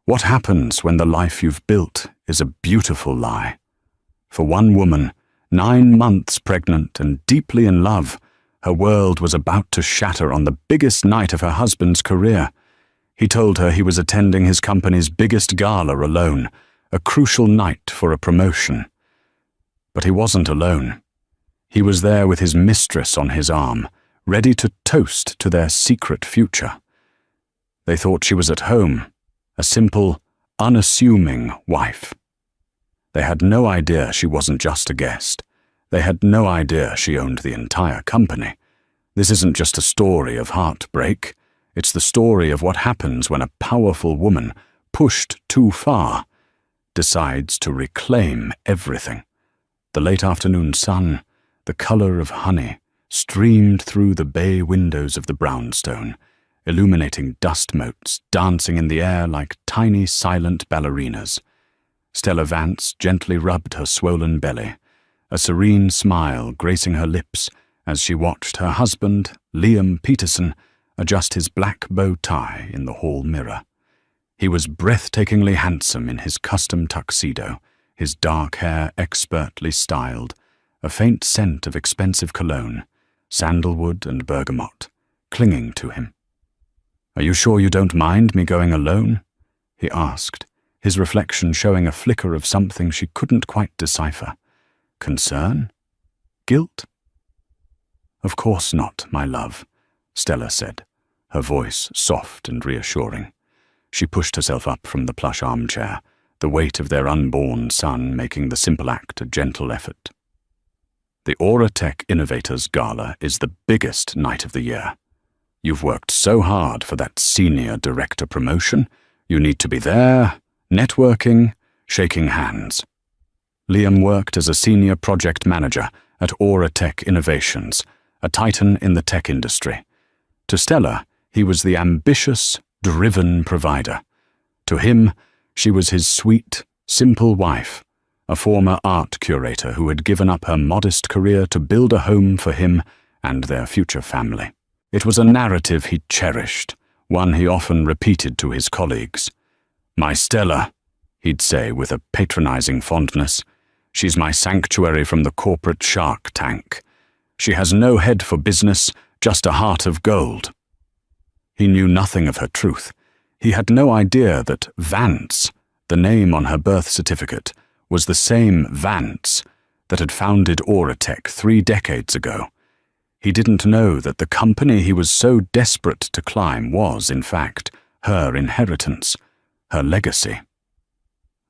What happens when the life you've built is a beautiful lie? For one woman, 9 months pregnant and deeply in love, her world was about to shatter on the biggest night of her husband's career. He told her he was attending his company's biggest gala alone, a crucial night for a promotion. But he wasn't alone. He was there with his mistress on his arm, ready to toast to their secret future. They thought she was at home, a simple, unassuming wife. They had no idea she wasn't just a guest. They had no idea she owned the entire company. This isn't just a story of heartbreak. It's the story of what happens when a powerful woman, pushed too far, decides to reclaim everything. The late afternoon sun, the color of honey, streamed through the bay windows of the brownstone, illuminating dust motes dancing in the air like tiny silent ballerinas. Stella Vance gently rubbed her swollen belly, a serene smile gracing her lips as she watched her husband, Liam Peterson, adjust his black bow tie in the hall mirror. He was breathtakingly handsome in his custom tuxedo, his dark hair expertly styled, a faint scent of expensive cologne, sandalwood and bergamot, clinging to him. "Are you sure you don't mind me going alone?" he asked, his reflection showing a flicker of something she couldn't quite decipher. Concern? Guilt? "Of course not, my love," Stella said, her voice soft and reassuring. She pushed herself up from the plush armchair, the weight of their unborn son making the simple act a gentle effort. The Auratech Innovators Gala is the biggest night of the year. You've worked so hard for that senior director promotion. You need to be there, networking, shaking hands. Liam worked as a senior project manager at Auratech Innovations, a titan in the tech industry. To Stella, he was the ambitious, driven provider. To him, she was his sweet, simple wife, a former art curator who had given up her modest career to build a home for him and their future family. It was a narrative he cherished, one he often repeated to his colleagues. "My Stella," he'd say with a patronizing fondness, "she's my sanctuary from the corporate shark tank. She has no head for business, just a heart of gold." He knew nothing of her truth. He had no idea that Vance, the name on her birth certificate, was the same Vance that had founded Auratech 3 decades ago. He didn't know that the company he was so desperate to climb was, in fact, her inheritance, her legacy.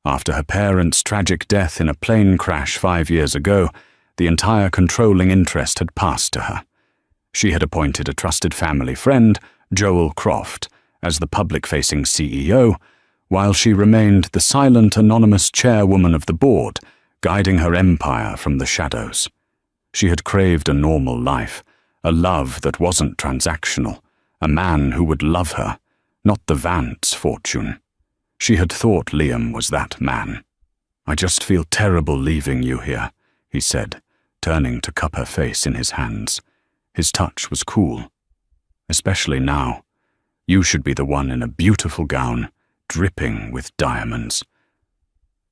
After her parents' tragic death in a plane crash 5 years ago, the entire controlling interest had passed to her. She had appointed a trusted family friend, Joel Croft, as the public-facing CEO, while she remained the silent, anonymous chairwoman of the board, guiding her empire from the shadows. She had craved a normal life, a love that wasn't transactional, a man who would love her, not the Vance fortune. She had thought Liam was that man. "I just feel terrible leaving you here," he said, turning to cup her face in his hands. His touch was cool. "Especially now. You should be the one in a beautiful gown, dripping with diamonds."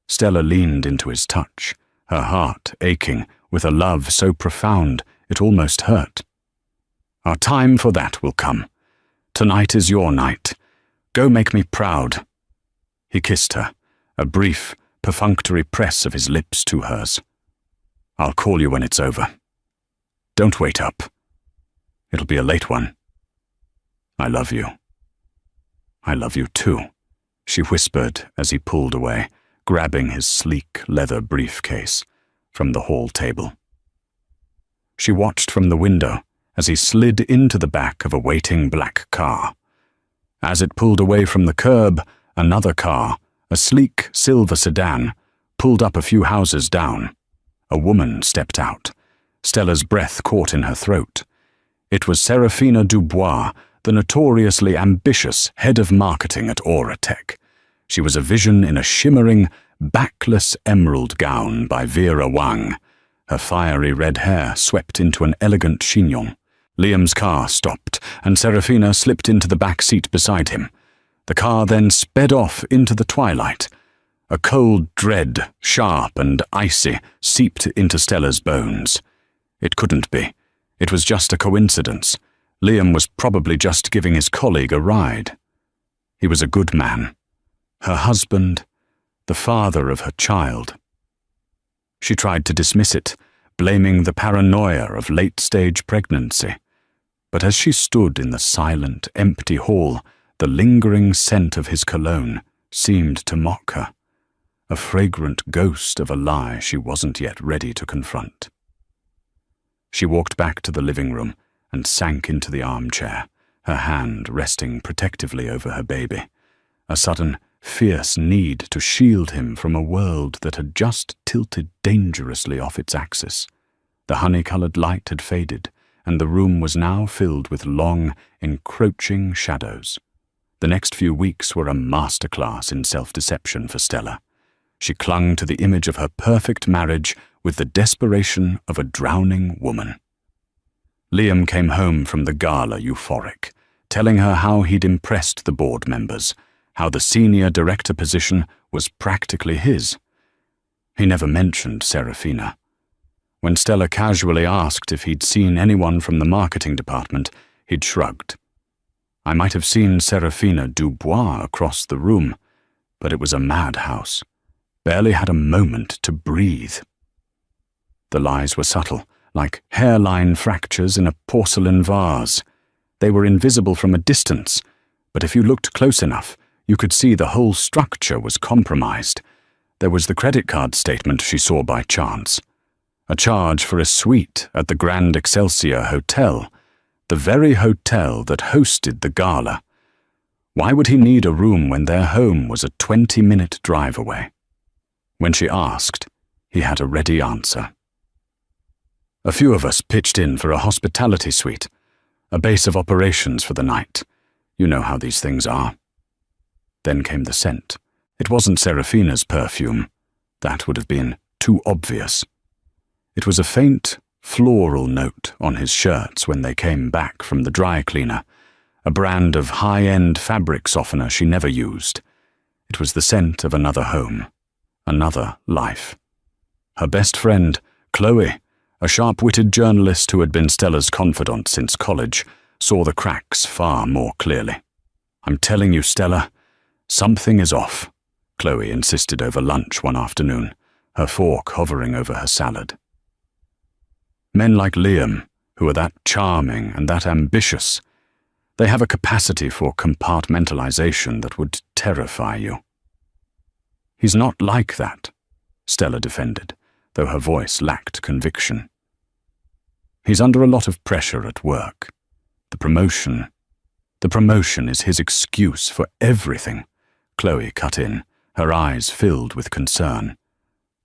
Stella leaned into his touch, her heart aching with a love so profound it almost hurt. "Our time for that will come. Tonight is your night. Go make me proud." He kissed her, a brief, perfunctory press of his lips to hers. "I'll call you when it's over. Don't wait up. It'll be a late one. I love you." "I love you too," she whispered as he pulled away, grabbing his sleek leather briefcase from the hall table. She watched from the window as he slid into the back of a waiting black car. As it pulled away from the curb, another car, a sleek silver sedan, pulled up a few houses down. A woman stepped out. Stella's breath caught in her throat. It was Serafina Dubois, the notoriously ambitious head of marketing at Auratech. She was a vision in a shimmering, backless emerald gown by Vera Wang, her fiery red hair swept into an elegant chignon. Liam's car stopped, and Serafina slipped into the back seat beside him. The car then sped off into the twilight. A cold dread, sharp and icy, seeped into Stella's bones. It couldn't be. It was just a coincidence. Liam was probably just giving his colleague a ride. He was a good man. Her husband, the father of her child. She tried to dismiss it, blaming the paranoia of late-stage pregnancy. But as she stood in the silent, empty hall, the lingering scent of his cologne seemed to mock her. A fragrant ghost of a lie she wasn't yet ready to confront. She walked back to the living room and sank into the armchair, her hand resting protectively over her baby. A sudden, fierce need to shield him from a world that had just tilted dangerously off its axis. The honey-colored light had faded, and the room was now filled with long, encroaching shadows. The next few weeks were a masterclass in self-deception for Stella. She clung to the image of her perfect marriage with the desperation of a drowning woman. Liam came home from the gala euphoric, telling her how he'd impressed the board members, how the senior director position was practically his. He never mentioned Serafina. When Stella casually asked if he'd seen anyone from the marketing department, he'd shrugged. I might have seen Serafina Dubois across the room, but it was a madhouse. Barely had a moment to breathe. The lies were subtle, like hairline fractures in a porcelain vase. They were invisible from a distance, but if you looked close enough, you could see the whole structure was compromised. There was the credit card statement she saw by chance. A charge for a suite at the Grand Excelsior Hotel, the very hotel that hosted the gala. Why would he need a room when their home was a 20-minute drive away? When she asked, he had a ready answer. A few of us pitched in for a hospitality suite, a base of operations for the night. You know how these things are. Then came the scent. It wasn't Serafina's perfume. That would have been too obvious. It was a faint, floral note on his shirts when they came back from the dry cleaner, a brand of high-end fabric softener she never used. It was the scent of another home. Another life. Her best friend, Chloe, a sharp-witted journalist who had been Stella's confidant since college, saw the cracks far more clearly. "I'm telling you, Stella, something is off," Chloe insisted over lunch one afternoon, her fork hovering over her salad. Men like Liam, who are that charming and that ambitious, they have a capacity for compartmentalization that would terrify you. "He's not like that," Stella defended, though her voice lacked conviction. "He's under a lot of pressure at work. The promotion is his excuse for everything," Chloe cut in, her eyes filled with concern.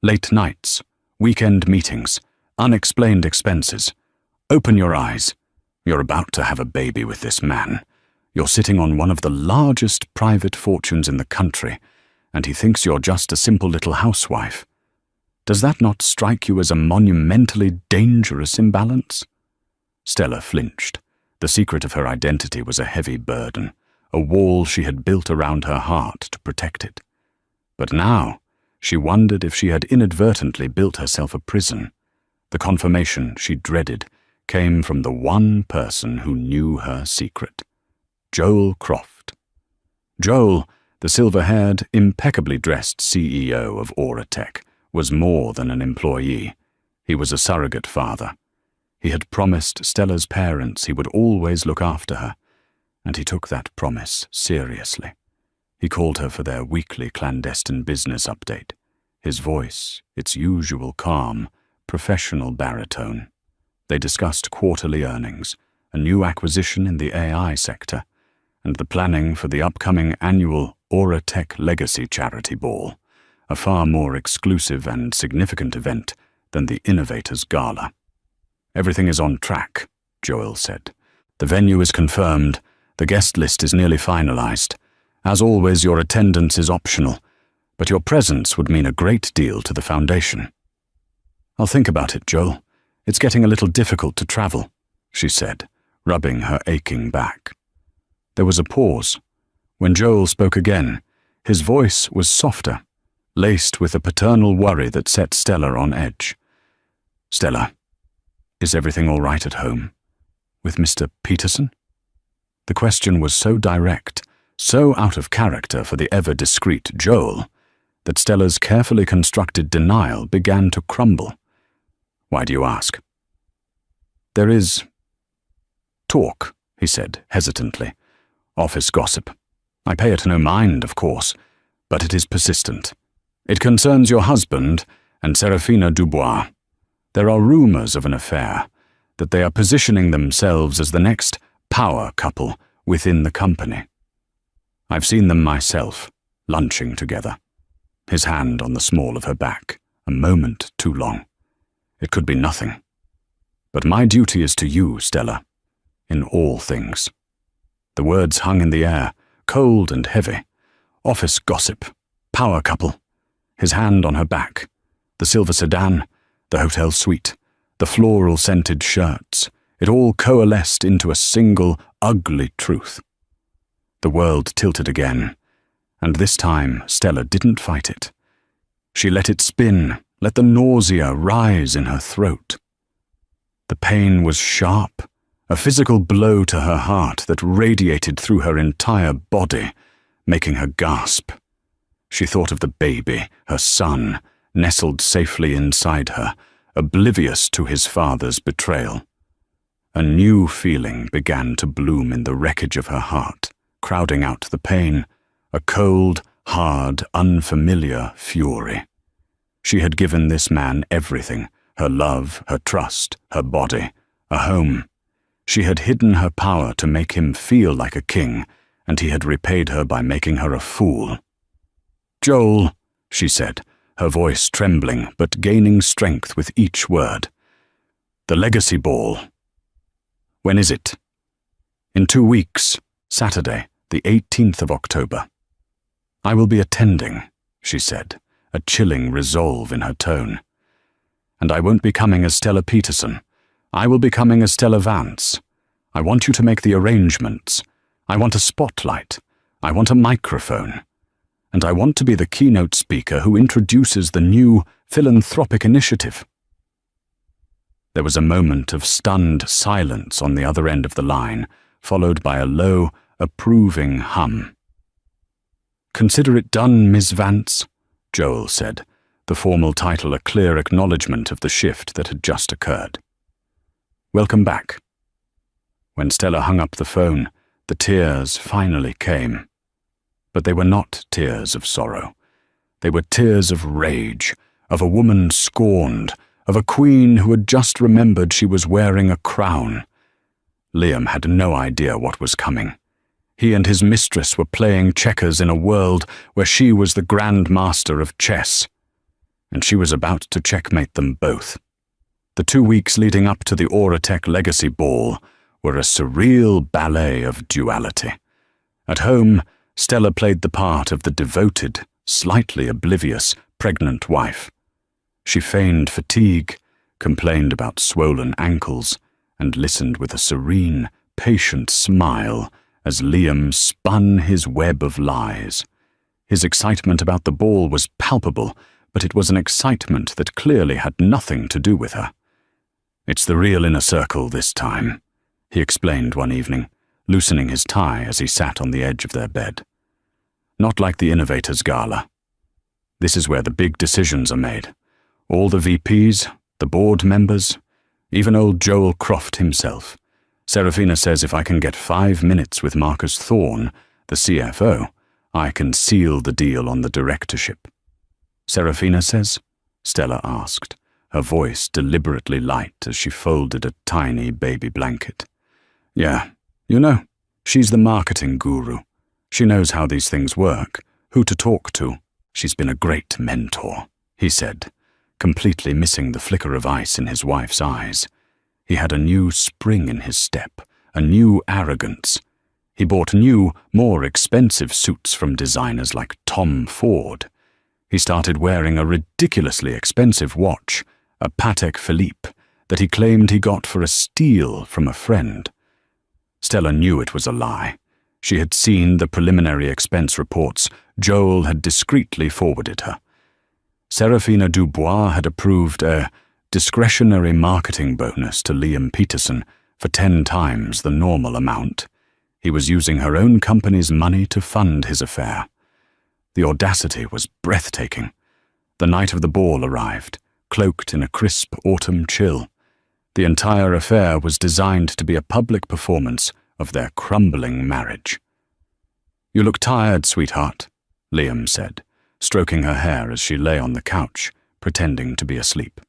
"Late nights, weekend meetings, unexplained expenses. Open your eyes. You're about to have a baby with this man. You're sitting on one of the largest private fortunes in the country, and he thinks you're just a simple little housewife. Does that not strike you as a monumentally dangerous imbalance?" Stella flinched. The secret of her identity was a heavy burden, a wall she had built around her heart to protect it. But now, she wondered if she had inadvertently built herself a prison. The confirmation she dreaded came from the one person who knew her secret. Joel Croft. Joel, the silver-haired, impeccably dressed CEO of Aura Tech, was more than an employee. He was a surrogate father. He had promised Stella's parents he would always look after her, and he took that promise seriously. He called her for their weekly clandestine business update, his voice, its usual calm, professional baritone. They discussed quarterly earnings, a new acquisition in the AI sector, and the planning for the upcoming annual Aura Tech Legacy Charity Ball, a far more exclusive and significant event than the Innovators Gala. "Everything is on track," Joel said. "The venue is confirmed, the guest list is nearly finalized. As always, your attendance is optional, but your presence would mean a great deal to the foundation." "I'll think about it, Joel. It's getting a little difficult to travel," she said, rubbing her aching back. There was a pause. When Joel spoke again, his voice was softer, laced with a paternal worry that set Stella on edge. "Stella, is everything all right at home? With Mr. Peterson?" The question was so direct, so out of character for the ever-discreet Joel, that Stella's carefully constructed denial began to crumble. "Why do you ask?" "There is talk," he said hesitantly. "Office gossip. I pay it no mind, of course, but it is persistent. It concerns your husband and Seraphina Dubois. There are rumors of an affair, that they are positioning themselves as the next power couple within the company. I've seen them myself, lunching together." His hand on the small of her back, a moment too long. "It could be nothing. But my duty is to you, Stella, in all things." The words hung in the air, cold and heavy. Office gossip, power couple, his hand on her back, the silver sedan, the hotel suite, the floral-scented shirts. It all coalesced into a single, ugly truth. The world tilted again, and this time Stella didn't fight it. She let it spin, let the nausea rise in her throat. The pain was sharp, a physical blow to her heart that radiated through her entire body, making her gasp. She thought of the baby, her son, nestled safely inside her, oblivious to his father's betrayal. A new feeling began to bloom in the wreckage of her heart, crowding out the pain, a cold, hard, unfamiliar fury. She had given this man everything, her love, her trust, her body, a home. She had hidden her power to make him feel like a king, and he had repaid her by making her a fool. "Joel," she said, her voice trembling but gaining strength with each word. "The legacy ball. When is it?" "In 2 weeks, Saturday, the 18th of October. "I will be attending," she said, a chilling resolve in her tone. "And I won't be coming as Stella Peterson. I will be coming as Stella Vance. I want you to make the arrangements. I want a spotlight. I want a microphone. And I want to be the keynote speaker who introduces the new philanthropic initiative." There was a moment of stunned silence on the other end of the line, followed by a low, approving hum. "Consider it done, Miss Vance," Joel said, the formal title a clear acknowledgement of the shift that had just occurred. "Welcome back." When Stella hung up the phone, the tears finally came. But they were not tears of sorrow. They were tears of rage, of a woman scorned, of a queen who had just remembered she was wearing a crown. Liam had no idea what was coming. He and his mistress were playing checkers in a world where she was the grand master of chess, and she was about to checkmate them both. The 2 weeks leading up to the Auratech Legacy Ball were a surreal ballet of duality. At home, Stella played the part of the devoted, slightly oblivious, pregnant wife. She feigned fatigue, complained about swollen ankles, and listened with a serene, patient smile as Liam spun his web of lies. His excitement about the ball was palpable, but it was an excitement that clearly had nothing to do with her. "It's the real inner circle this time," he explained one evening, loosening his tie as he sat on the edge of their bed. "Not like the Innovators' Gala. This is where the big decisions are made. All the VPs, the board members, even old Joel Croft himself. Seraphina says if I can get 5 minutes with Marcus Thorne, the CFO, I can seal the deal on the directorship." "Seraphina says?" Stella asked, her voice deliberately light as she folded a tiny baby blanket. "Yeah, you know, she's the marketing guru. She knows how these things work, who to talk to. She's been a great mentor," he said, completely missing the flicker of ice in his wife's eyes. He had a new spring in his step, a new arrogance. He bought new, more expensive suits from designers like Tom Ford. He started wearing a ridiculously expensive watch, a Patek Philippe, that he claimed he got for a steal from a friend. Stella knew it was a lie. She had seen the preliminary expense reports Joel had discreetly forwarded her. Serafina Dubois had approved a discretionary marketing bonus to Liam Peterson for 10 times the normal amount. He was using her own company's money to fund his affair. The audacity was breathtaking. The night of the ball arrived, cloaked in a crisp autumn chill. The entire affair was designed to be a public performance of their crumbling marriage. "You look tired, sweetheart," Liam said, stroking her hair as she lay on the couch, pretending to be asleep.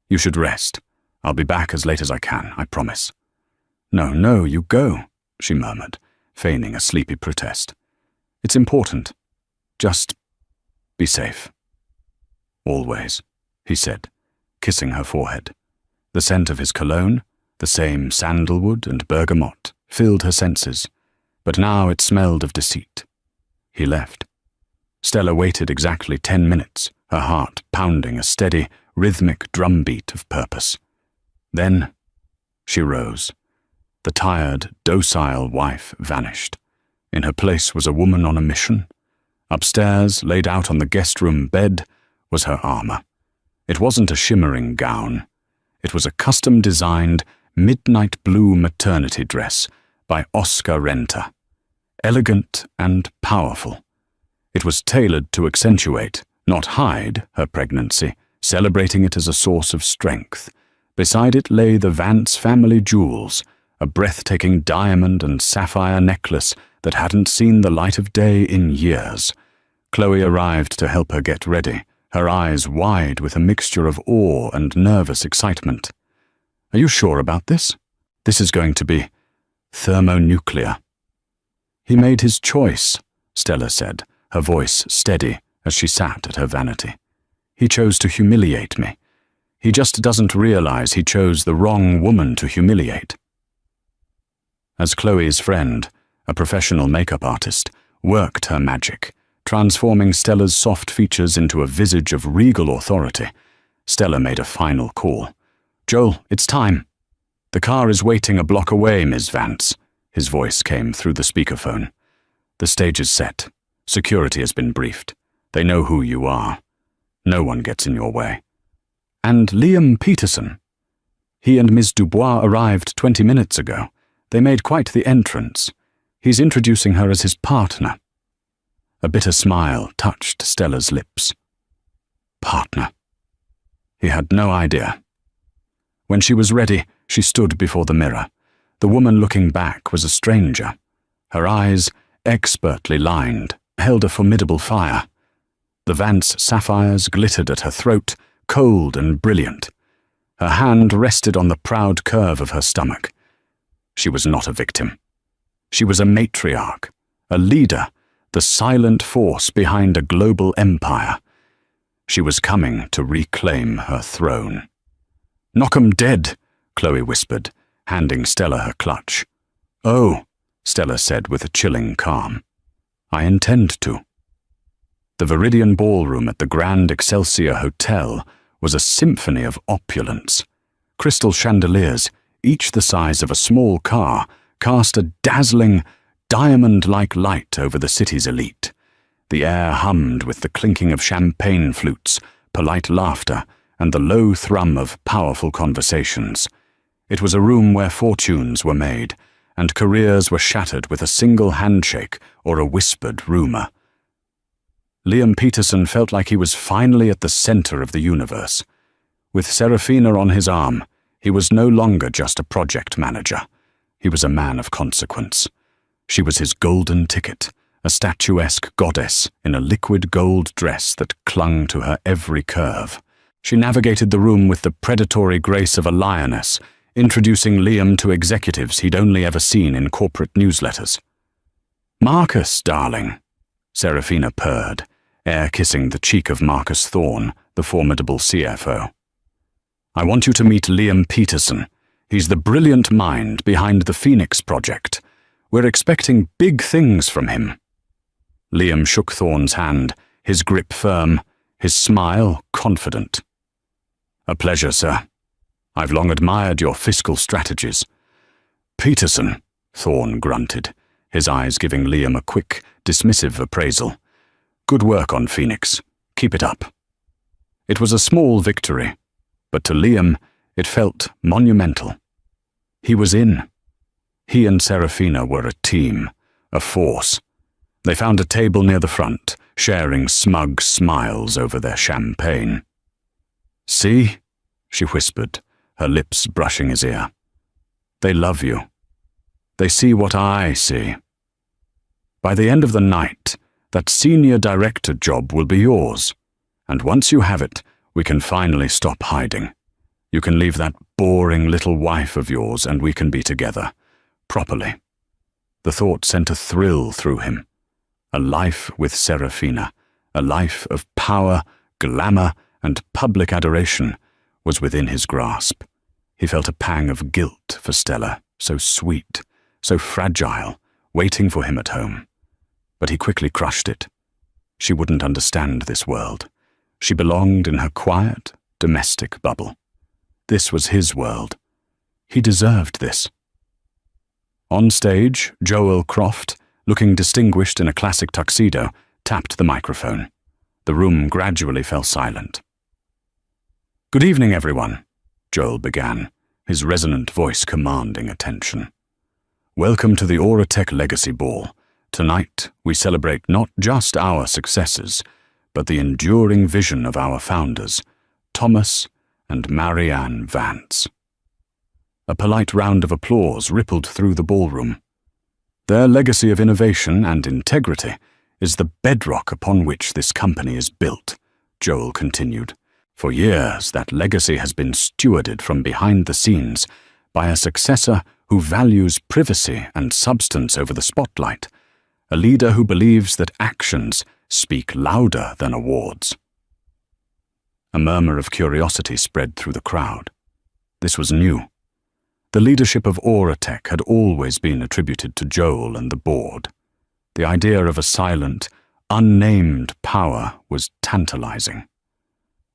"You should rest. I'll be back as late as I can, I promise." No, you go," she murmured, feigning a sleepy protest. "It's important. Just be safe." "Always," he said, kissing her forehead. The scent of his cologne, the same sandalwood and bergamot, filled her senses, but now it smelled of deceit. He left. Stella waited exactly 10 minutes, her heart pounding a steady, rhythmic drumbeat of purpose. Then she rose. The tired, docile wife vanished. In her place was a woman on a mission. Upstairs, laid out on the guest room bed, was her armor. It wasn't a shimmering gown. It was a custom-designed, midnight blue maternity dress by Oscar Renter. Elegant and powerful. It was tailored to accentuate, not hide, her pregnancy, celebrating it as a source of strength. Beside it lay the Vance family jewels, a breathtaking diamond and sapphire necklace that hadn't seen the light of day in years. Chloe arrived to help her get ready, her eyes wide with a mixture of awe and nervous excitement. "Are you sure about this? This is going to be thermonuclear." "He made his choice," Stella said, her voice steady as she sat at her vanity. "He chose to humiliate me. He just doesn't realize he chose the wrong woman to humiliate." As Chloe's friend, a professional makeup artist, worked her magic, transforming Stella's soft features into a visage of regal authority, Stella made a final call. "Joel, it's time." "The car is waiting a block away, Ms. Vance," his voice came through the speakerphone. "The stage is set. Security has been briefed. They know who you are. No one gets in your way." "And Liam Peterson?" "He and Ms. Dubois arrived 20 minutes ago. They made quite the entrance. He's introducing her as his partner." A bitter smile touched Stella's lips. Partner. He had no idea. When she was ready, she stood before the mirror. The woman looking back was a stranger. Her eyes, expertly lined, held a formidable fire. The Vance sapphires glittered at her throat, cold and brilliant. Her hand rested on the proud curve of her stomach. She was not a victim. She was a matriarch, a leader, the silent force behind a global empire. She was coming to reclaim her throne. "Knock 'em dead," Chloe whispered, handing Stella her clutch. "Oh," Stella said with a chilling calm. "I intend to." The Viridian Ballroom at the Grand Excelsior Hotel was a symphony of opulence. Crystal chandeliers, each the size of a small car, cast a dazzling, diamond-like light over the city's elite. The air hummed with the clinking of champagne flutes, polite laughter, and the low thrum of powerful conversations. It was a room where fortunes were made, and careers were shattered with a single handshake or a whispered rumor. Liam Peterson felt like he was finally at the center of the universe. With Serafina on his arm, he was no longer just a project manager. He was a man of consequence. She was his golden ticket, a statuesque goddess in a liquid gold dress that clung to her every curve. She navigated the room with the predatory grace of a lioness, introducing Liam to executives he'd only ever seen in corporate newsletters. "Marcus, darling," Serafina purred, air-kissing the cheek of Marcus Thorne, the formidable CFO. "I want you to meet Liam Peterson. He's the brilliant mind behind the Phoenix Project. We're expecting big things from him." Liam shook Thorne's hand, his grip firm, his smile confident. "A pleasure, sir. I've long admired your fiscal strategies." "Peterson," Thorne grunted, his eyes giving Liam a quick, dismissive appraisal. "Good work on Phoenix. Keep it up." It was a small victory, but to Liam it felt monumental. He was in. He and Serafina were a team, a force. They found a table near the front, sharing smug smiles over their champagne. "See?" she whispered, her lips brushing his ear. "They love you. They see what I see. By the end of the night, that senior director job will be yours, and once you have it, we can finally stop hiding. You can leave that boring little wife of yours and we can be together, properly." The thought sent a thrill through him. A life with Serafina, a life of power, glamour, and public adoration was within his grasp. He felt a pang of guilt for Stella, so sweet, so fragile, waiting for him at home. But he quickly crushed it. She wouldn't understand this world. She belonged in her quiet, domestic bubble. This was his world. He deserved this. On stage, Joel Croft, looking distinguished in a classic tuxedo, tapped the microphone. The room gradually fell silent. "Good evening, everyone," Joel began, his resonant voice commanding attention. "Welcome to the Auratech Legacy Ball. Tonight, we celebrate not just our successes, but the enduring vision of our founders, Thomas and Marianne Vance." A polite round of applause rippled through the ballroom. "Their legacy of innovation and integrity is the bedrock upon which this company is built," Joel continued. "For years, that legacy has been stewarded from behind the scenes by a successor who values privacy and substance over the spotlight, a leader who believes that actions speak louder than awards." A murmur of curiosity spread through the crowd. This was new. The leadership of Auratech had always been attributed to Joel and the board. The idea of a silent, unnamed power was tantalizing.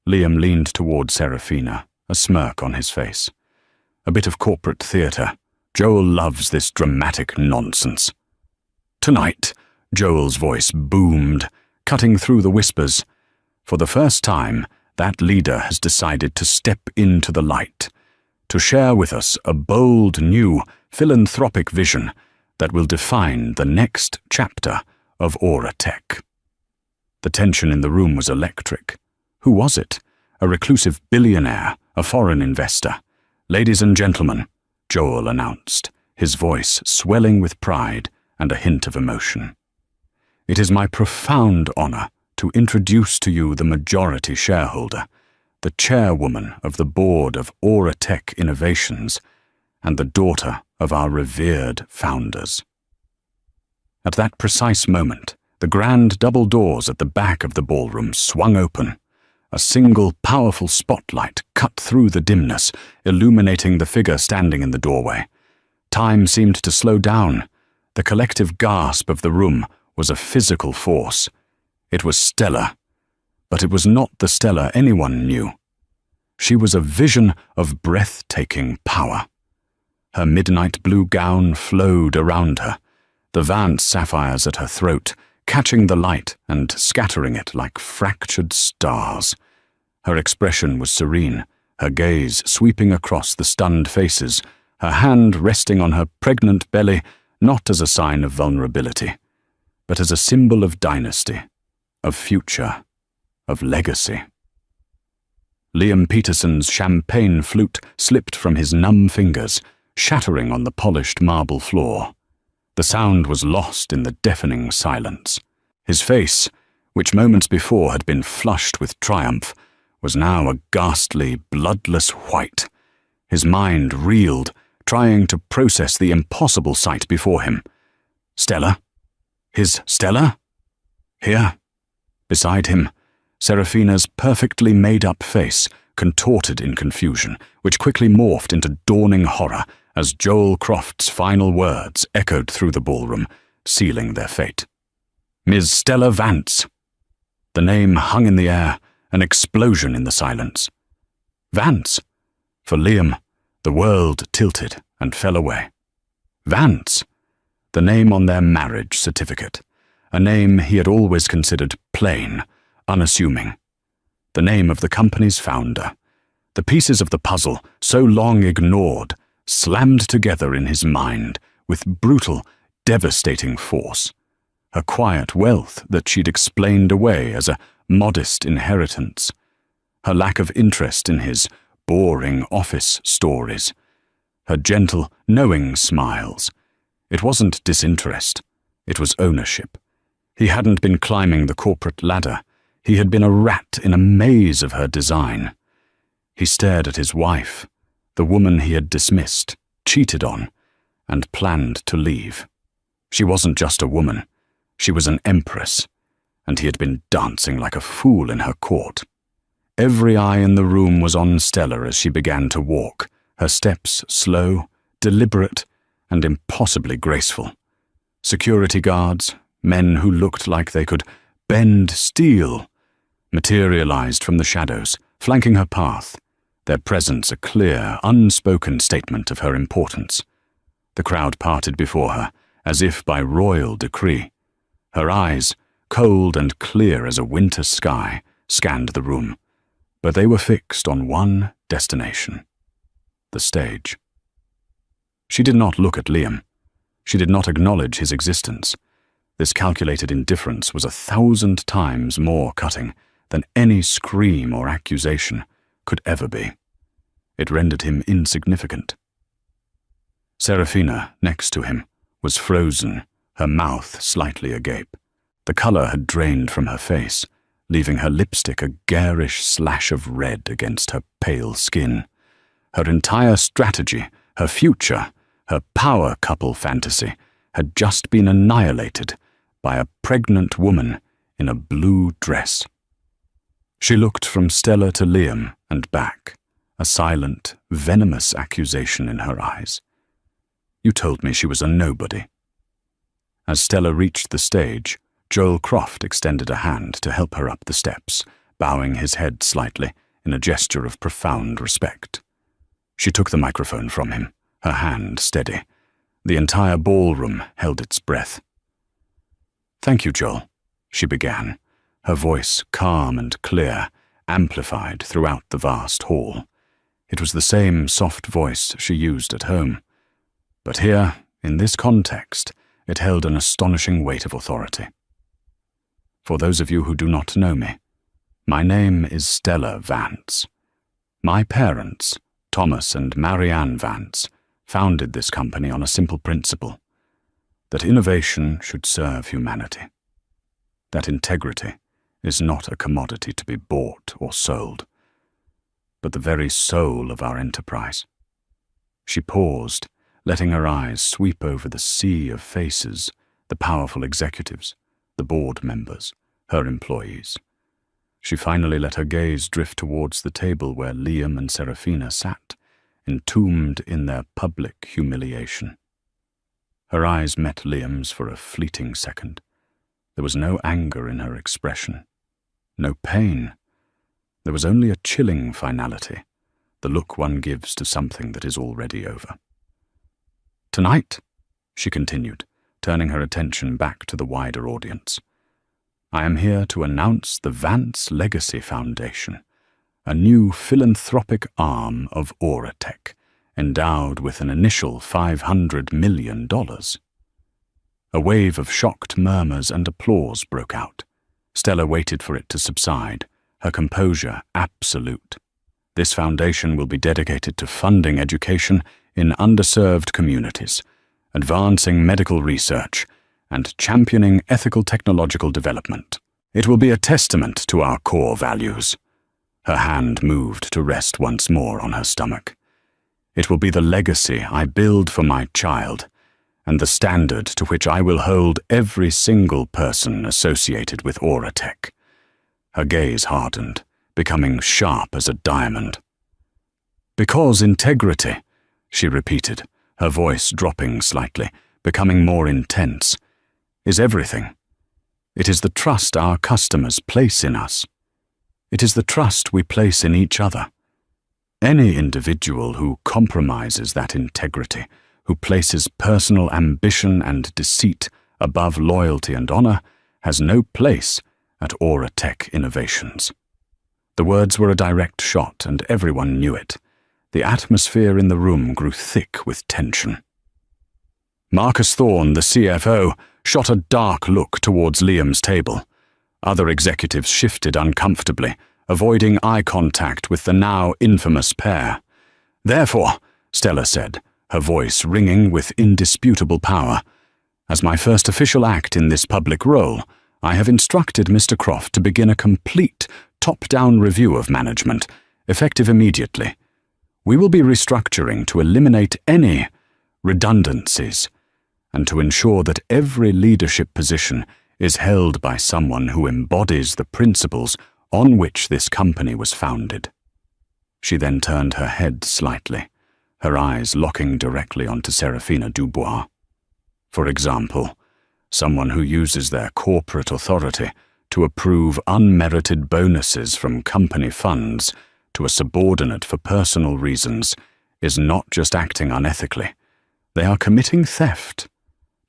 Liam leaned toward Serafina, a smirk on his face. A bit of corporate theatre. Joel loves this dramatic nonsense. "Tonight," Joel's voice boomed, cutting through the whispers. "For the first time, that leader has decided to step into the light, to share with us a bold, new, philanthropic vision that will define the next chapter of Auratech." The tension in the room was electric. Who was it? A reclusive billionaire, a foreign investor. "Ladies and gentlemen," Joel announced, his voice swelling with pride and a hint of emotion. "It is my profound honor to introduce to you the majority shareholder, the chairwoman of the board of Auratech Innovations, and the daughter of our revered founders." At that precise moment, the grand double doors at the back of the ballroom swung open. A single powerful spotlight cut through the dimness, illuminating the figure standing in the doorway. Time seemed to slow down. The collective gasp of the room was a physical force. It was Stella, but it was not the Stella anyone knew. She was a vision of breathtaking power. Her midnight blue gown flowed around her, the Vance sapphires at her throat, catching the light and scattering it like fractured stars. Her expression was serene, her gaze sweeping across the stunned faces, her hand resting on her pregnant belly, not as a sign of vulnerability, but as a symbol of dynasty, of future, of legacy. Liam Peterson's champagne flute slipped from his numb fingers, shattering on the polished marble floor. The sound was lost in the deafening silence. His face, which moments before had been flushed with triumph, was now a ghastly, bloodless white. His mind reeled, trying to process the impossible sight before him. Stella? His Stella? Here, beside him, Serafina's perfectly made-up face contorted in confusion, which quickly morphed into dawning horror as Joel Croft's final words echoed through the ballroom, sealing their fate. "Ms. Stella Vance." The name hung in the air, an explosion in the silence. Vance. For Liam, the world tilted and fell away. Vance. the name on their marriage certificate, a name he had always considered plain, unassuming. The name of the company's founder. The pieces of the puzzle, so long ignored, slammed together in his mind with brutal, devastating force. Her quiet wealth that she'd explained away as a modest inheritance. Her lack of interest in his boring office stories. Her gentle, knowing smiles. It wasn't disinterest. It was ownership. He hadn't been climbing the corporate ladder. He had been a rat in a maze of her design. He stared at his wife, the woman he had dismissed, cheated on, and planned to leave. She wasn't just a woman. She was an empress, and he had been dancing like a fool in her court. Every eye in the room was on Stella as she began to walk, her steps slow, deliberate, and impossibly graceful. Security guards, men who looked like they could bend steel, materialized from the shadows, flanking her path, their presence a clear, unspoken statement of her importance. The crowd parted before her, as if by royal decree. Her eyes, cold and clear as a winter sky, scanned the room, but they were fixed on one destination: the stage. She did not look at Liam. She did not acknowledge his existence. This calculated indifference was 1,000 times more cutting than any scream or accusation could ever be. It rendered him insignificant. Serafina, next to him, was frozen, her mouth slightly agape. The color had drained from her face, leaving her lipstick a garish slash of red against her pale skin. Her entire strategy, her future, her power couple fantasy, had just been annihilated by a pregnant woman in a blue dress. She looked from Stella to Liam and back, a silent, venomous accusation in her eyes. "You told me she was a nobody." As Stella reached the stage, Joel Croft extended a hand to help her up the steps, bowing his head slightly in a gesture of profound respect. She took the microphone from him, her hand steady. The entire ballroom held its breath. "Thank you, Joel," she began, her voice calm and clear, amplified throughout the vast hall. It was the same soft voice she used at home. But here, in this context, it held an astonishing weight of authority. "For those of you who do not know me, my name is Stella Vance. My parents, Thomas and Marianne Vance, founded this company on a simple principle: that innovation should serve humanity. That integrity is not a commodity to be bought or sold, but the very soul of our enterprise." She paused, letting her eyes sweep over the sea of faces, the powerful executives, the board members, her employees. She finally let her gaze drift towards the table where Liam and Serafina sat, entombed in their public humiliation. Her eyes met Liam's for a fleeting second. There was no anger in her expression, no pain. There was only a chilling finality, the look one gives to something that is already over. "Tonight," she continued, turning her attention back to the wider audience, "I am here to announce the Vance Legacy Foundation, a new philanthropic arm of Auratech, endowed with an initial $500 million. A wave of shocked murmurs and applause broke out. Stella waited for it to subside, her composure absolute. This foundation will be dedicated to funding education in underserved communities, advancing medical research, and championing ethical technological development. It will be a testament to our core values." Her hand moved to rest once more on her stomach. "It will be the legacy I build for my child, and the standard to which I will hold every single person associated with Auratech." Her gaze hardened, becoming sharp as a diamond. "Because integrity," she repeated, her voice dropping slightly, becoming more intense, "is everything. It is the trust our customers place in us. It is the trust we place in each other. Any individual who compromises that integrity who places personal ambition and deceit above loyalty and honor has no place at Aura Tech Innovations. The words were a direct shot, and everyone knew it. The atmosphere in the room grew thick with tension. Marcus Thorne, the CFO, shot a dark look towards Liam's table. Other executives shifted uncomfortably, avoiding eye contact with the now infamous pair. "Therefore," Stella said, her voice ringing with indisputable power, "as my first official act in this public role, I have instructed Mr. Croft to begin a complete top-down review of management, effective immediately. We will be restructuring to eliminate any redundancies and to ensure that every leadership position is held by someone who embodies the principles on which this company was founded." She then turned her head slightly, her eyes locking directly onto Serafina Dubois. "For example, someone who uses their corporate authority to approve unmerited bonuses from company funds to a subordinate for personal reasons is not just acting unethically. They are committing theft.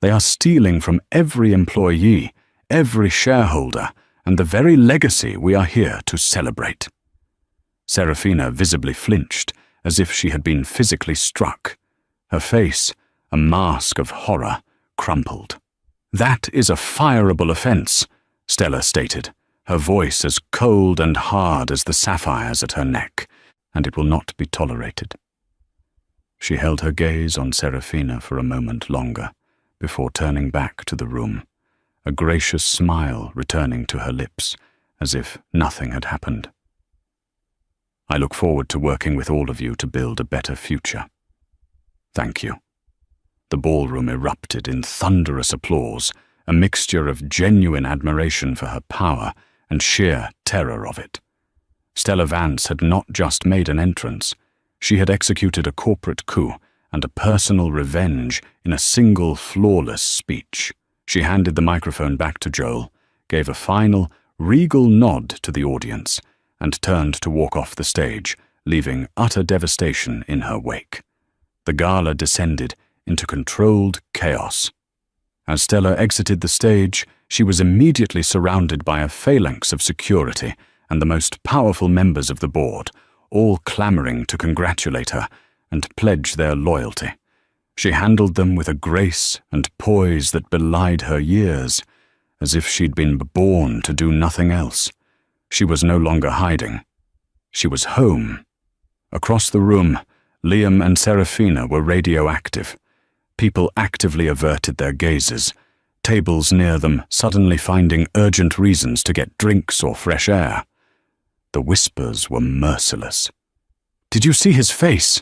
They are stealing from every employee, every shareholder, and the very legacy we are here to celebrate." Serafina visibly flinched, as if she had been physically struck. Her face, a mask of horror, crumpled. "That is a fireable offense," Stella stated, her voice as cold and hard as the sapphires at her neck, "and it will not be tolerated." She held her gaze on Serafina for a moment longer, before turning back to the room, a gracious smile returning to her lips, as if nothing had happened. "I look forward to working with all of you to build a better future. Thank you." The ballroom erupted in thunderous applause, a mixture of genuine admiration for her power and sheer terror of it. Stella Vance had not just made an entrance. She had executed a corporate coup and a personal revenge in a single flawless speech. She handed the microphone back to Joel, gave a final, regal nod to the audience, and turned to walk off the stage, leaving utter devastation in her wake. The gala descended into controlled chaos. As Stella exited the stage, she was immediately surrounded by a phalanx of security and the most powerful members of the board, all clamoring to congratulate her and pledge their loyalty. She handled them with a grace and poise that belied her years, as if she'd been born to do nothing else. She was no longer hiding. She was home. Across the room, Liam and Serafina were radioactive. People actively averted their gazes, tables near them suddenly finding urgent reasons to get drinks or fresh air. The whispers were merciless. "Did you see his face?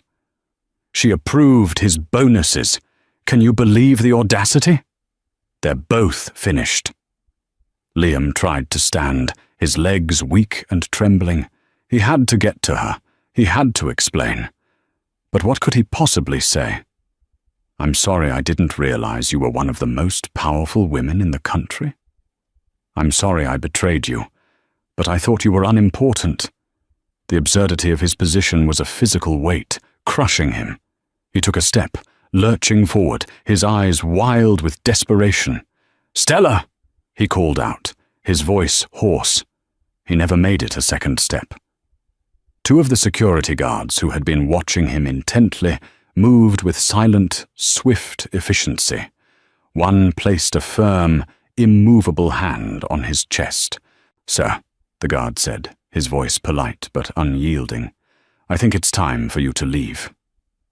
She approved his bonuses. Can you believe the audacity? They're both finished." Liam tried to stand, his legs weak and trembling. He had to get to her. He had to explain. But what could he possibly say? "I'm sorry I didn't realize you were one of the most powerful women in the country. I'm sorry I betrayed you, but I thought you were unimportant." The absurdity of his position was a physical weight, crushing him. He took a step, lurching forward, his eyes wild with desperation. "Stella!" he called out, his voice hoarse. He never made it a second step. Two of the security guards who had been watching him intently moved with silent, swift efficiency. One placed a firm, immovable hand on his chest. "Sir," the guard said, his voice polite but unyielding, "I think it's time for you to leave."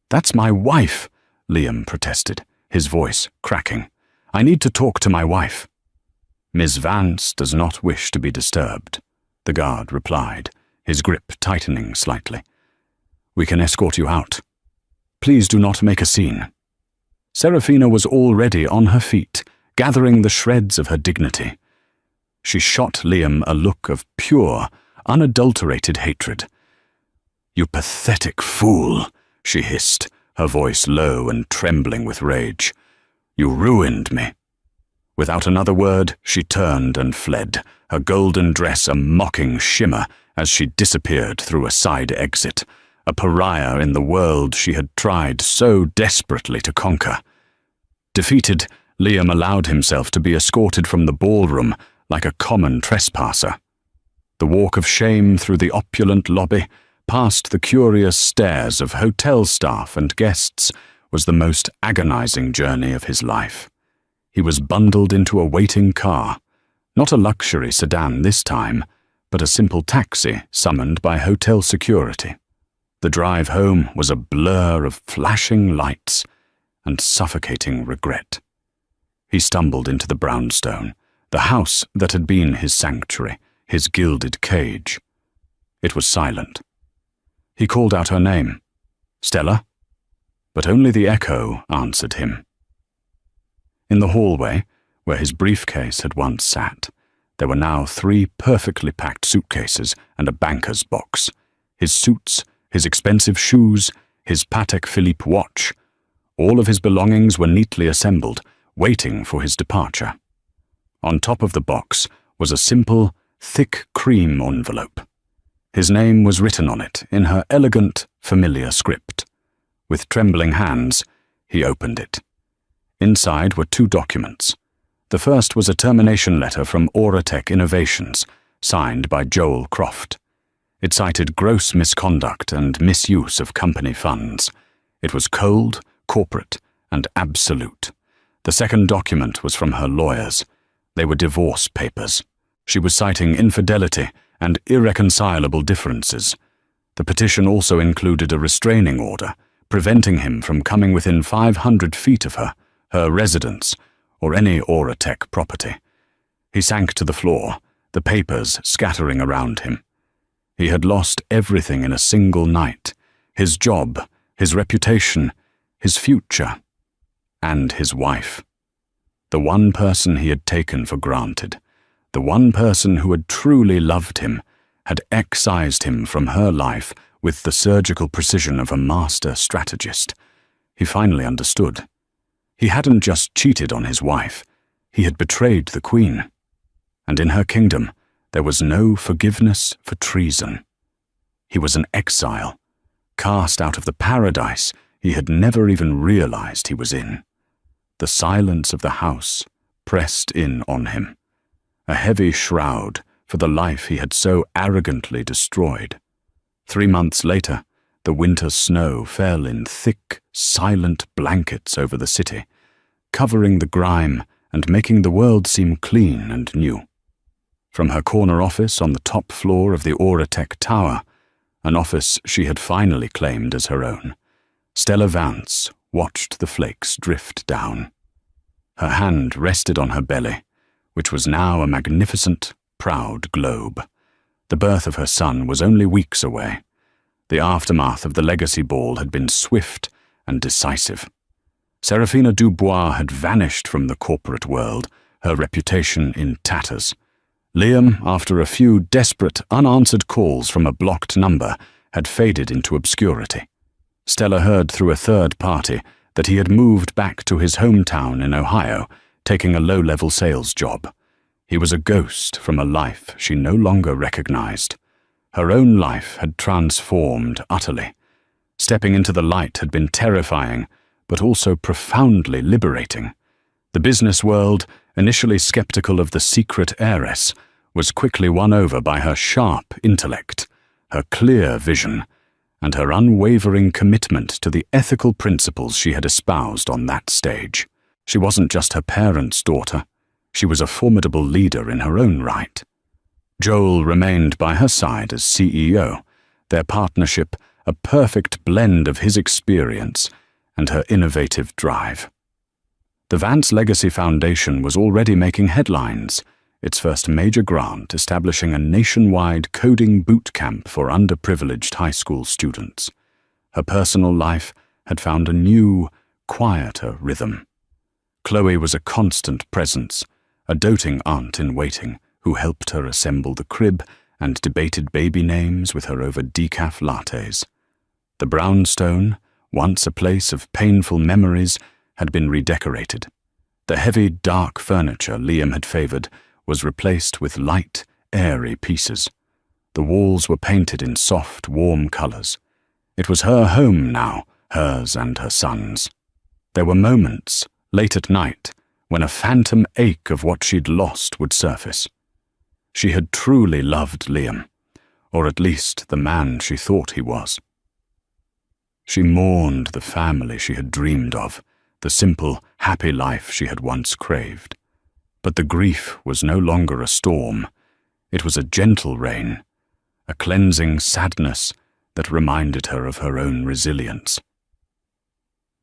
"That's my wife," Liam protested, his voice cracking. "I need to talk to my wife." "Ms. Vance does not wish to be disturbed," the guard replied, his grip tightening slightly. "We can escort you out. Please do not make a scene." Serafina was already on her feet, gathering the shreds of her dignity. She shot Liam a look of pure, unadulterated hatred. "You pathetic fool," she hissed, her voice low and trembling with rage. "You ruined me." Without another word, she turned and fled, her golden dress a mocking shimmer as she disappeared through a side exit, a pariah in the world she had tried so desperately to conquer. Defeated, Liam allowed himself to be escorted from the ballroom like a common trespasser. The walk of shame through the opulent lobby, past the curious stares of hotel staff and guests, was the most agonizing journey of his life. He was bundled into a waiting car, not a luxury sedan this time, but a simple taxi summoned by hotel security. The drive home was a blur of flashing lights and suffocating regret. He stumbled into the brownstone, the house that had been his sanctuary, his gilded cage. It was silent. He called out her name, Stella, but only the echo answered him. In the hallway, where his briefcase had once sat, there were now 3 perfectly packed suitcases and a banker's box. His suits, his expensive shoes, his Patek Philippe watch. All of his belongings were neatly assembled, waiting for his departure. On top of the box was a simple, thick cream envelope. His name was written on it in her elegant, familiar script. With trembling hands, he opened it. Inside were 2 documents. The first was a termination letter from Auratech Innovations, signed by Joel Croft. It cited gross misconduct and misuse of company funds. It was cold, corporate, and absolute. The second document was from her lawyers. They were divorce papers. She was citing infidelity and irreconcilable differences. The petition also included a restraining order, preventing him from coming within 500 feet of her residence, or any Auratech property. He sank to the floor, the papers scattering around him. He had lost everything in a single night: his job, his reputation, his future, and his wife. The one person he had taken for granted, the one person who had truly loved him, had excised him from her life with the surgical precision of a master strategist. He finally understood. He hadn't just cheated on his wife, he had betrayed the Queen. And in her kingdom, there was no forgiveness for treason. He was an exile, cast out of the paradise he had never even realized he was in. The silence of the house pressed in on him, a heavy shroud for the life he had so arrogantly destroyed. 3 months later, the winter snow fell in thick, silent blankets over the city, covering the grime and making the world seem clean and new. From her corner office on the top floor of the Auratech Tower, an office she had finally claimed as her own, Stella Vance watched the flakes drift down. Her hand rested on her belly, which was now a magnificent, proud globe. The birth of her son was only weeks away. The aftermath of the legacy ball had been swift and decisive. Serafina Dubois had vanished from the corporate world, her reputation in tatters. Liam, after a few desperate, unanswered calls from a blocked number, had faded into obscurity. Stella heard through a third party that he had moved back to his hometown in Ohio, taking a low-level sales job. He was a ghost from a life she no longer recognized. Her own life had transformed utterly. Stepping into the light had been terrifying, but also profoundly liberating. The business world, initially skeptical of the secret heiress, was quickly won over by her sharp intellect, her clear vision, and her unwavering commitment to the ethical principles she had espoused on that stage. She wasn't just her parents' daughter. She was a formidable leader in her own right. Joel remained by her side as CEO, their partnership a perfect blend of his experience and her innovative drive. The Vance Legacy Foundation was already making headlines, its first major grant establishing a nationwide coding boot camp for underprivileged high school students. Her personal life had found a new, quieter rhythm. Chloe was a constant presence, a doting aunt-in-waiting who helped her assemble the crib and debated baby names with her over decaf lattes. The brownstone, once a place of painful memories, had been redecorated. The heavy, dark furniture Liam had favored was replaced with light, airy pieces. The walls were painted in soft, warm colors. It was her home now, hers and her son's. There were moments, late at night, when a phantom ache of what she'd lost would surface. She had truly loved Liam, or at least the man she thought he was. She mourned the family she had dreamed of, the simple, happy life she had once craved. But the grief was no longer a storm. It was a gentle rain, a cleansing sadness that reminded her of her own resilience.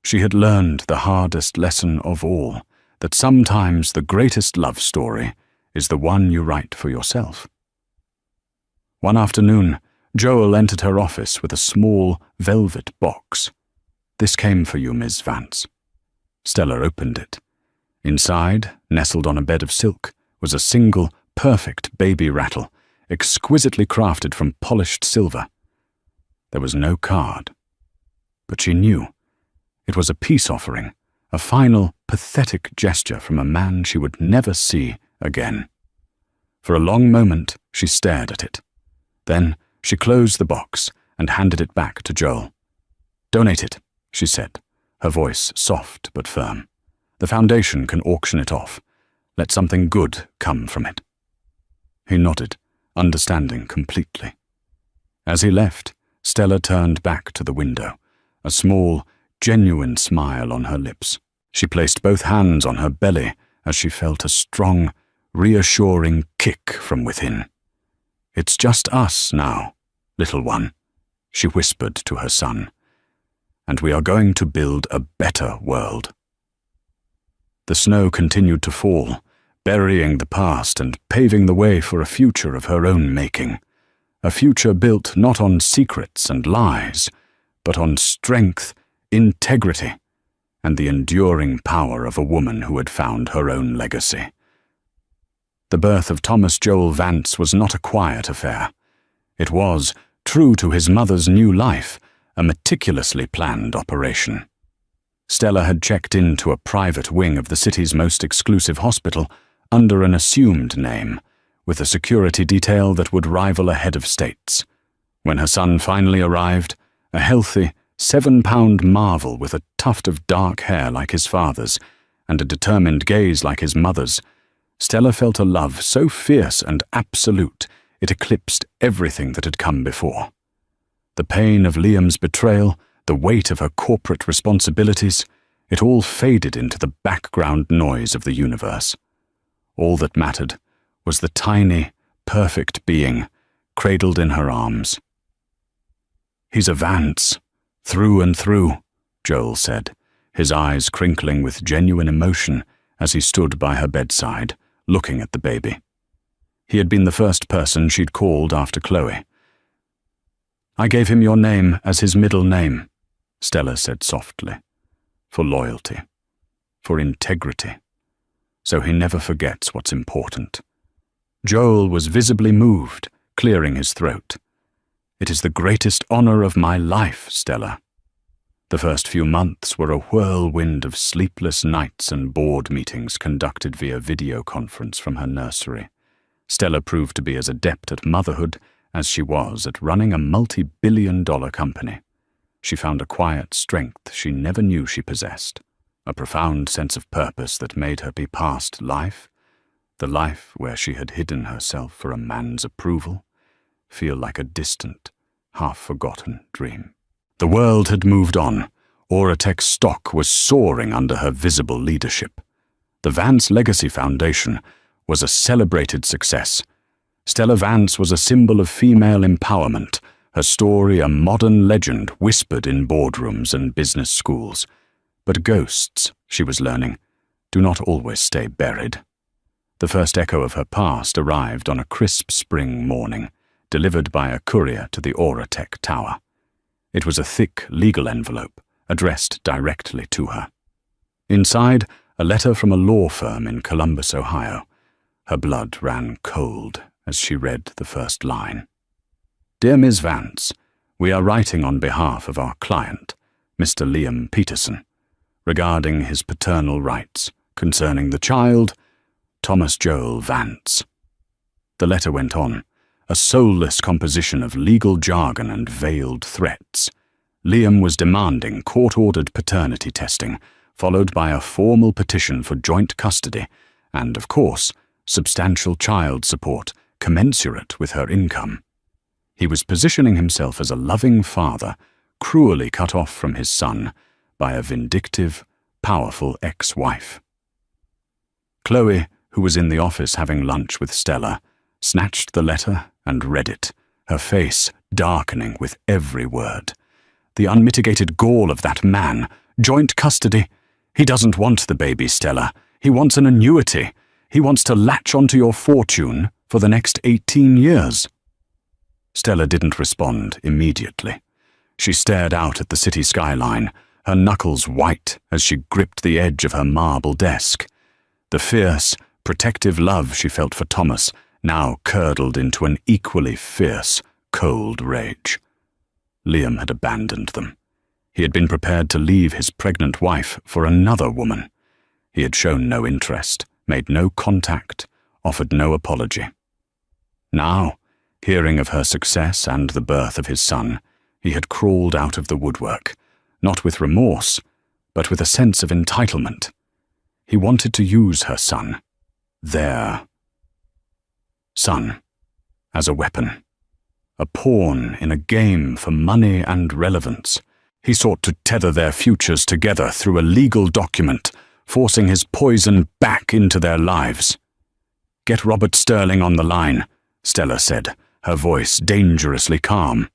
She had learned the hardest lesson of all, that sometimes the greatest love story is the one you write for yourself. One afternoon, Joel entered her office with a small velvet box. "This came for you, Miss Vance." Stella opened it. Inside, nestled on a bed of silk, was a single, perfect baby rattle, exquisitely crafted from polished silver. There was no card. But she knew. It was a peace offering, a final, pathetic gesture from a man she would never see again. For a long moment, she stared at it. Then she closed the box and handed it back to Joel. "Donate it," she said, her voice soft but firm. "The foundation can auction it off. Let something good come from it." He nodded, understanding completely. As he left, Stella turned back to the window, a small, genuine smile on her lips. She placed both hands on her belly as she felt a strong, reassuring kick from within. "It's just us now, little one," she whispered to her son, "and we are going to build a better world." The snow continued to fall, burying the past and paving the way for a future of her own making. A future built not on secrets and lies, but on strength, integrity, and the enduring power of a woman who had found her own legacy. The birth of Thomas Joel Vance was not a quiet affair. It was, true to his mother's new life, a meticulously planned operation. Stella had checked into a private wing of the city's most exclusive hospital under an assumed name, with a security detail that would rival a head of state's. When her son finally arrived, a healthy, 7-pound marvel with a tuft of dark hair like his father's and a determined gaze like his mother's, Stella felt a love so fierce and absolute it eclipsed everything that had come before. The pain of Liam's betrayal, the weight of her corporate responsibilities, it all faded into the background noise of the universe. All that mattered was the tiny, perfect being cradled in her arms. "He's a Vance, through and through," Joel said, his eyes crinkling with genuine emotion as he stood by her bedside, looking at the baby. He had been the first person she'd called after Chloe. "I gave him your name as his middle name," Stella said softly, "for loyalty, for integrity, so he never forgets what's important." Joel was visibly moved, clearing his throat. "It is the greatest honor of my life, Stella." The first few months were a whirlwind of sleepless nights and board meetings conducted via video conference from her nursery. Stella proved to be as adept at motherhood as she was at running a multi-billion-dollar company. She found a quiet strength she never knew she possessed, a profound sense of purpose that made her be past life, the life where she had hidden herself for a man's approval, feel like a distant, half-forgotten dream. The world had moved on. Oratech's stock was soaring under her visible leadership. The Vance Legacy Foundation was a celebrated success. Stella Vance was a symbol of female empowerment, her story a modern legend whispered in boardrooms and business schools. But ghosts, she was learning, do not always stay buried. The first echo of her past arrived on a crisp spring morning, delivered by a courier to the Oratech Tower. It was a thick legal envelope, addressed directly to her. Inside, a letter from a law firm in Columbus, Ohio. Her blood ran cold as she read the first line. "Dear Ms. Vance, we are writing on behalf of our client, Mr. Liam Peterson, regarding his paternal rights concerning the child, Thomas Joel Vance." The letter went on, a soulless composition of legal jargon and veiled threats, Liam was demanding court-ordered paternity testing, followed by a formal petition for joint custody and, of course, substantial child support commensurate with her income. He was positioning himself as a loving father, cruelly cut off from his son by a vindictive, powerful ex-wife. Chloe, who was in the office having lunch with Stella, snatched the letter and read it, her face darkening with every word. The unmitigated gall of that man. Joint custody. He doesn't want the baby, Stella. He wants an annuity. He wants to latch onto your fortune for the next 18 years. Stella didn't respond immediately. She stared out at the city skyline, her knuckles white as she gripped the edge of her marble desk. The fierce, protective love she felt for Thomas now curdled into an equally fierce, cold rage. Liam had abandoned them. He had been prepared to leave his pregnant wife for another woman. He had shown no interest, made no contact, offered no apology. Now, hearing of her success and the birth of his son, he had crawled out of the woodwork, not with remorse, but with a sense of entitlement. He wanted to use her son, their son, as a weapon, a pawn in a game for money and relevance. He sought to tether their futures together through a legal document, forcing his poison back into their lives. "Get Robert Sterling on the line," Stella said, her voice dangerously calm.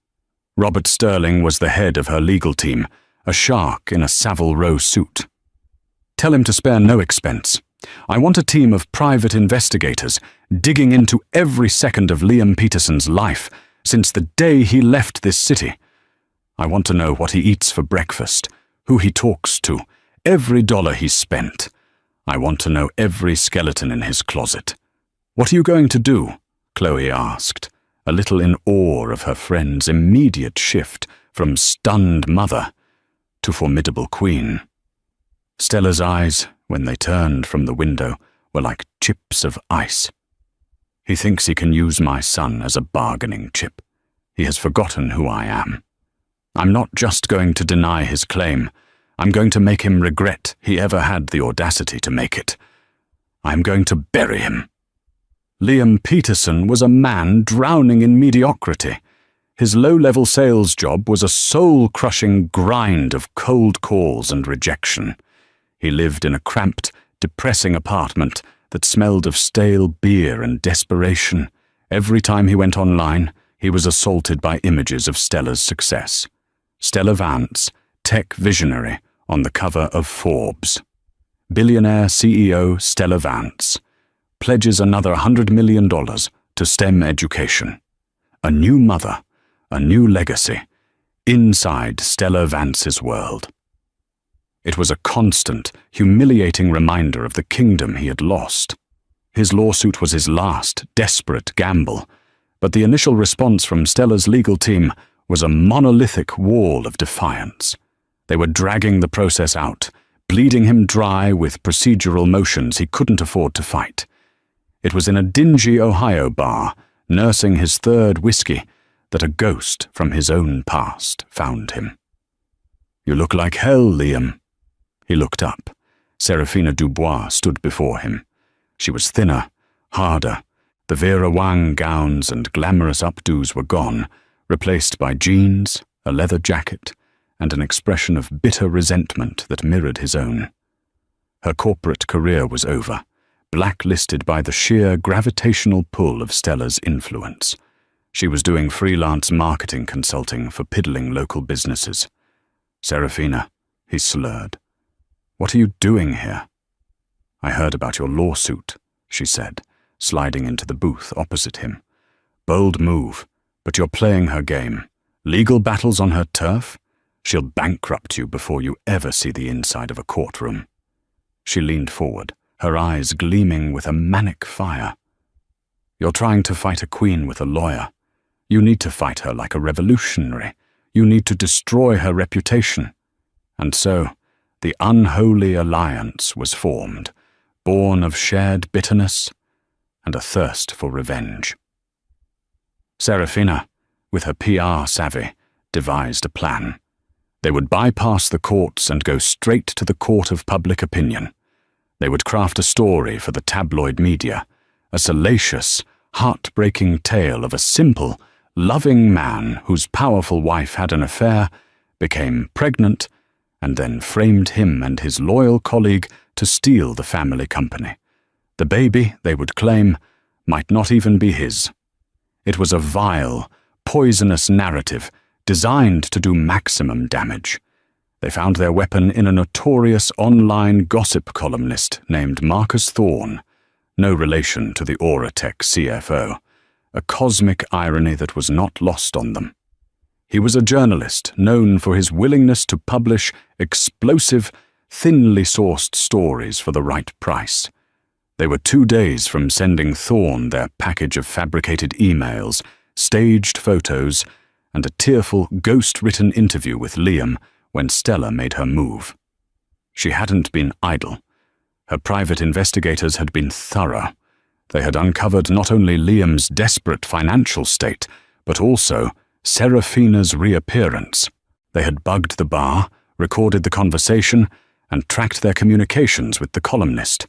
Robert Sterling was the head of her legal team, a shark in a Savile Row suit. "Tell him to spare no expense. I want a team of private investigators digging into every second of Liam Peterson's life since the day he left this city. I want to know what he eats for breakfast, who he talks to, every dollar he's spent. I want to know every skeleton in his closet." "What are you going to do?" Chloe asked, a little in awe of her friend's immediate shift from stunned mother to formidable queen. Stella's eyes, when they turned from the window, were like chips of ice. "He thinks he can use my son as a bargaining chip. He has forgotten who I am. I'm not just going to deny his claim. I'm going to make him regret he ever had the audacity to make it. I'm going to bury him." Liam Peterson was a man drowning in mediocrity. His low-level sales job was a soul-crushing grind of cold calls and rejection. He lived in a cramped, depressing apartment that smelled of stale beer and desperation. Every time he went online, he was assaulted by images of Stella's success. Stella Vance, tech visionary, on the cover of Forbes. Billionaire CEO Stella Vance pledges another $100 million to STEM education. A new mother, a new legacy, inside Stella Vance's world. It was a constant, humiliating reminder of the kingdom he had lost. His lawsuit was his last, desperate gamble, but the initial response from Stella's legal team was a monolithic wall of defiance. They were dragging the process out, bleeding him dry with procedural motions he couldn't afford to fight. It was in a dingy Ohio bar, nursing his third whiskey, that a ghost from his own past found him. "You look like hell, Liam." He looked up. Serafina Dubois stood before him. She was thinner, harder. The Vera Wang gowns and glamorous updos were gone, replaced by jeans, a leather jacket, and an expression of bitter resentment that mirrored his own. Her corporate career was over, blacklisted by the sheer gravitational pull of Stella's influence. She was doing freelance marketing consulting for piddling local businesses. "Serafina," he slurred, "what are you doing here?" "I heard about your lawsuit," she said, sliding into the booth opposite him. "Bold move, but you're playing her game. Legal battles on her turf? She'll bankrupt you before you ever see the inside of a courtroom." She leaned forward, her eyes gleaming with a manic fire. "You're trying to fight a queen with a lawyer. You need to fight her like a revolutionary. You need to destroy her reputation." And so, the unholy alliance was formed, born of shared bitterness and a thirst for revenge. Serafina, with her PR savvy, devised a plan. They would bypass the courts and go straight to the court of public opinion. They would craft a story for the tabloid media, a salacious, heartbreaking tale of a simple, loving man whose powerful wife had an affair, became pregnant, and then framed him and his loyal colleague to steal the family company. The baby, they would claim, might not even be his. It was a vile, poisonous narrative designed to do maximum damage. They found their weapon in a notorious online gossip columnist named Marcus Thorne, no relation to the Auratech CFO, a cosmic irony that was not lost on them. He was a journalist known for his willingness to publish explosive, thinly sourced stories for the right price. They were 2 days from sending Thorne their package of fabricated emails, staged photos, and a tearful, ghost-written interview with Liam when Stella made her move. She hadn't been idle. Her private investigators had been thorough. They had uncovered not only Liam's desperate financial state, but also Serafina's reappearance. They had bugged the bar, recorded the conversation, and tracked their communications with the columnist.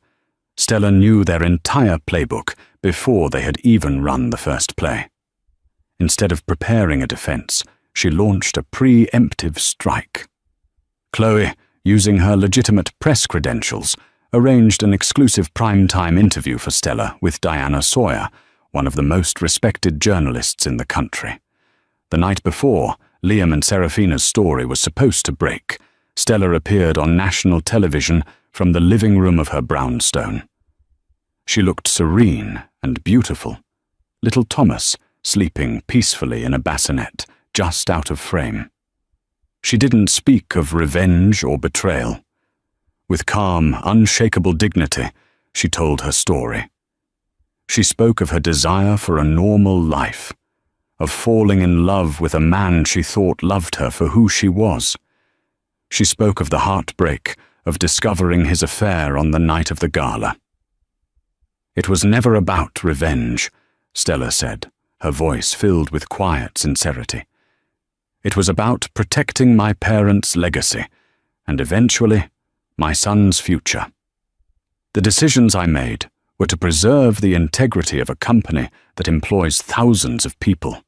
Stella knew their entire playbook before they had even run the first play. Instead of preparing a defense, she launched a preemptive strike. Chloe, using her legitimate press credentials, arranged an exclusive primetime interview for Stella with Diana Sawyer, one of the most respected journalists in the country. The night before, Liam and Serafina's story was supposed to break. Stella appeared on national television from the living room of her brownstone. She looked serene and beautiful. Little Thomas, sleeping peacefully in a bassinet, just out of frame. She didn't speak of revenge or betrayal. With calm, unshakable dignity, she told her story. She spoke of her desire for a normal life, of falling in love with a man she thought loved her for who she was. She spoke of the heartbreak of discovering his affair on the night of the gala. It was never about revenge, Stella said, her voice filled with quiet sincerity. It was about protecting my parents' legacy, and eventually, my son's future. The decisions I made were to preserve the integrity of a company that employs thousands of people.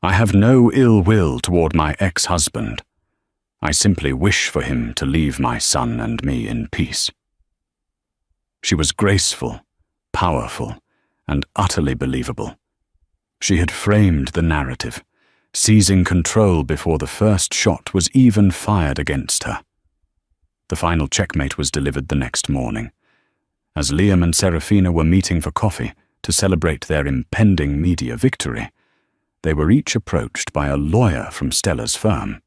I have no ill will toward my ex-husband. I simply wish for him to leave my son and me in peace. She was graceful, powerful, and utterly believable. She had framed the narrative, seizing control before the first shot was even fired against her. The final checkmate was delivered the next morning. As Liam and Serafina were meeting for coffee to celebrate their impending media victory, they were each approached by a lawyer from Stella's firm.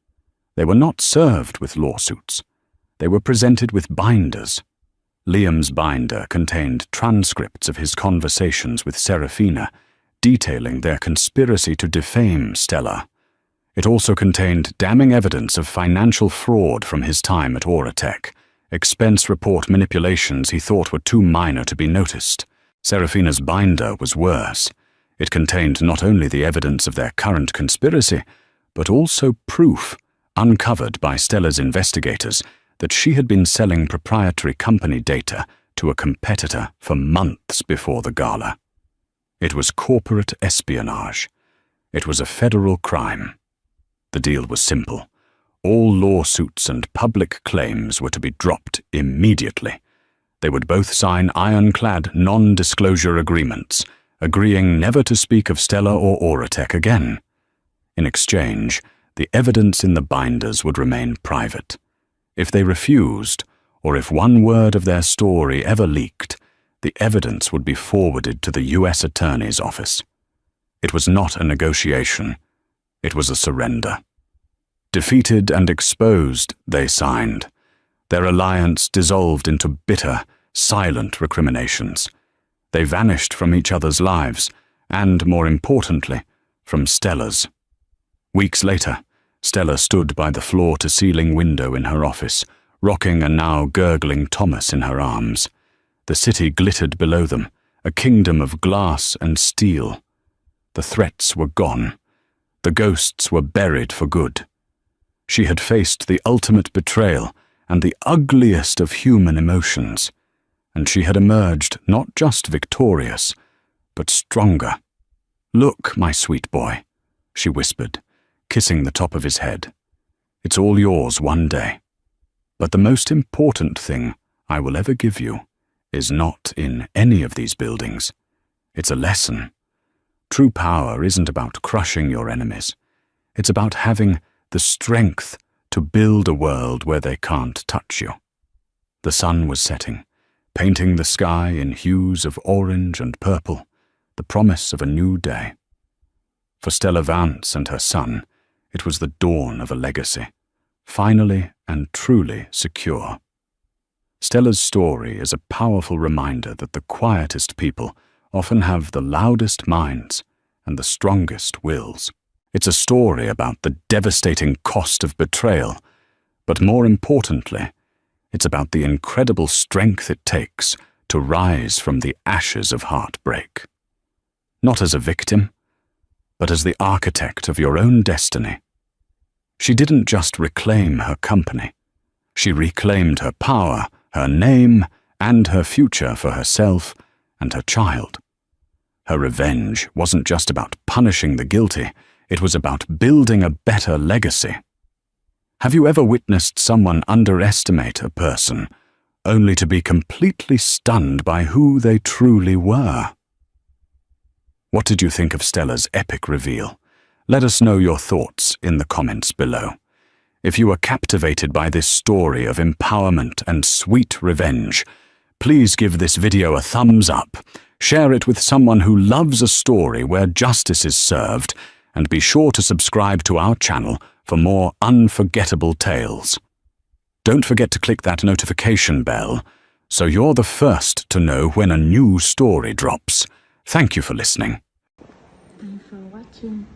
They were not served with lawsuits. They were presented with binders. Liam's binder contained transcripts of his conversations with Serafina, detailing their conspiracy to defame Stella. It also contained damning evidence of financial fraud from his time at Auratech, expense report manipulations he thought were too minor to be noticed. Serafina's binder was worse. It contained not only the evidence of their current conspiracy, but also proof, uncovered by Stella's investigators, that she had been selling proprietary company data to a competitor for months before the gala. It was corporate espionage. It was a federal crime. The deal was simple. All lawsuits and public claims were to be dropped immediately. They would both sign ironclad non-disclosure agreements, agreeing never to speak of Stella or Auratech again. In exchange, the evidence in the binders would remain private. If they refused, or if one word of their story ever leaked, the evidence would be forwarded to the U.S. Attorney's office. It was not a negotiation. It was a surrender. Defeated and exposed, they signed. Their alliance dissolved into bitter, silent recriminations. They vanished from each other's lives, and, more importantly, from Stella's. Weeks later, Stella stood by the floor-to-ceiling window in her office, rocking a now gurgling Thomas in her arms. The city glittered below them, a kingdom of glass and steel. The threats were gone. The ghosts were buried for good. She had faced the ultimate betrayal and the ugliest of human emotions, and she had emerged not just victorious, but stronger. "Look, my sweet boy," she whispered, kissing the top of his head. "It's all yours one day. But the most important thing I will ever give you is not in any of these buildings. It's a lesson. True power isn't about crushing your enemies. It's about having the strength to build a world where they can't touch you." The sun was setting, painting the sky in hues of orange and purple, the promise of a new day. For Stella Vance and her son, it was the dawn of a legacy, finally and truly secure. Stella's story is a powerful reminder that the quietest people often have the loudest minds and the strongest wills. It's a story about the devastating cost of betrayal, but more importantly, it's about the incredible strength it takes to rise from the ashes of heartbreak. Not as a victim, but as the architect of your own destiny. She didn't just reclaim her company. She reclaimed her power, her name, and her future for herself and her child. Her revenge wasn't just about punishing the guilty, it was about building a better legacy. Have you ever witnessed someone underestimate a person, only to be completely stunned by who they truly were? What did you think of Stella's epic reveal? Let us know your thoughts in the comments below. If you were captivated by this story of empowerment and sweet revenge, please give this video a thumbs up, share it with someone who loves a story where justice is served, and be sure to subscribe to our channel for more unforgettable tales. Don't forget to click that notification bell so you're the first to know when a new story drops. Thank you for listening. And for watching.